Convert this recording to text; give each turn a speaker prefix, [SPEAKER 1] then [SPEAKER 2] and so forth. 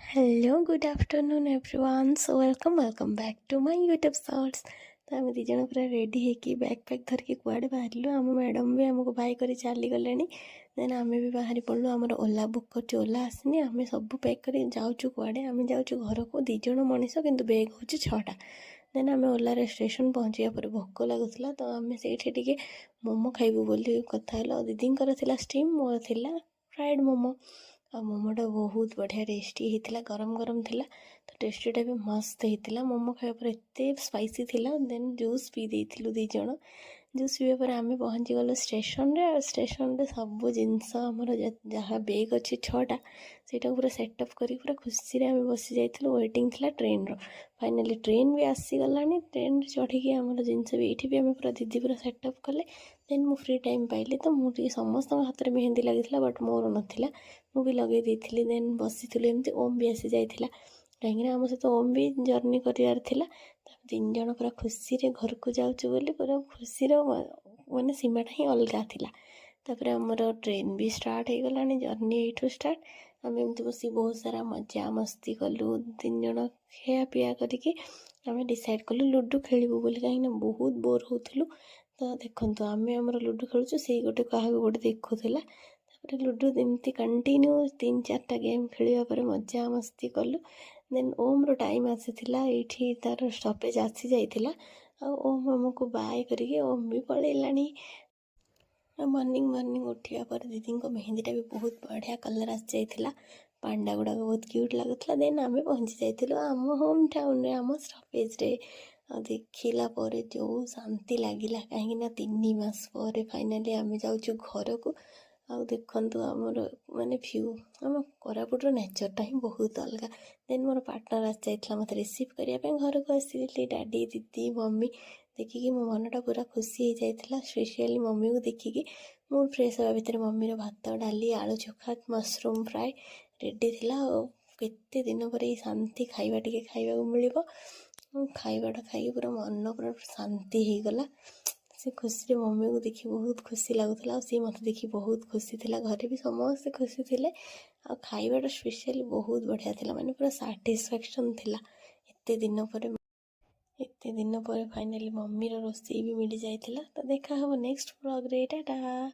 [SPEAKER 1] Hello good afternoon everyone so welcome back to my YouTube shorts. तो आम दी जन पूरा रेडी होगी बैग पैक धरिकी कुआड़े बाहर आम मैडम भी आमको बाय कर चली गले। देन आम भी बाहरी पड़ू आमर ओला बुक कर ओला आसनी आम सब पैक कर जाऊँ कुआड़े आम जाऊँ घर को दिज मनीष किंतु बेग हूँ 6टा। देन आम ओलार स्टेशन पहुँचा पर भोक लगुला तो आम से मोमो खाइबू बोली कथा दीदी स्टीम मोर थिला फ्राइड मोमो आ मोमोटा बहुत बढ़िया टेस्टी होता गरम गरम थिला। तो टेस्टीटा भी मस्त होता मोमो खाया पर एत स्पाइसी थिला। देन जूस पी देलु दी जन जूस पीवा पर आम पहुँची गलु स्टेशन रे स्टेशन रे सब जिनस आमर जहाँ बेग अच्छी 6टा से पूरा सेटअप कर पूरा खुशी आम बसी जाइलु वेटिंग थिला ट्रेन रो। फाइनाली ट्रेन भी आसीगला ट्रेन चढ़ी आमर जिनस भी ये भी आम पूरा दीदी पूरा सेटअप कले। देन मु फ्री टाइम पाइली तो मुझे समस्त हाथ में मेहंदी लगी बट मोर नाला मु भी लगे देती। देन बसी एमती ओम भी आसी जाइला कहीं आम सहित ओम भी जर्नी करार था। तीन जन पूरा खुशी घर को जाऊँ बोली पूरा खुशी माने सीमाटा ही अलग थिला। तापर आमर ट्रेन भी स्टार्ट हो गला जर्नी यू स्टार्ट आम एमती बस बहुत सारा मजा मस्ती कलु। 3 जन खिया पिया करके आम डिसाइड कलु लुडो खेलू बोली कहीं बहुत बोर होलु। तो देखो आम आमर लुडो खेलुँ से गोटे क्या गोटे देखुला लुडो एमती कंटिन्यू 3-4टा गेम खेलिया पर मजा मस्ती कलु। देन ओम रो टाइम आसीथिला ये तार स्टपेज आसी जाइथिला ओम आमको बाय करके ओम भी पलैलानी। मॉर्निंग उठा पर दीदी मेहंदीटा भी बहुत बढ़िया कलर आसी जाइथिला पांडा गुड़ाक बहुत क्यूट लगुला। देन आम पहुँची जाइलु आम होम टाउन रे आम स्टपेज रे देखला पर जो शांति लगिला कहीं 3 मास पर फाइनाली आम जाऊँ घर को। आउ देखु आमर माने भ्यू आम कोरापुटर नेचरटा ही बहुत अलग। देन मोर पार्टनर आसी जाइला मत रिसीव करने घर को आसी डैडी दीदी मम्मी देखिकी मो मनटा पूरा खुशी हो जाता। स्पेशली मम्मी को देखिकी मूड फ्रेश होगा भितर मम्मीर भात डाली आलू चोखा मशरूम फ्राए रेडी थिला। केते दिन पर शांति खाइबा टिके खाइबा मिल खाइबाटा खाई पूरा मन पूरा शांति हो गला। से खुशी मम्मी को देखी बहुत खुशी लगुला सी मत देखी बहुत खुशी थिला घरे भी समस्त खुशी थिले आ खाइबाटा स्पेशली बहुत बढ़िया थिला माने पूरा सैटिस्फैक्शन थिला। एते दिन पर फाइनाली मम्मीर रोषेई भी मिल जाइथिला। तो देखा हम नेक्स्ट ब्लॉग रे टाटा।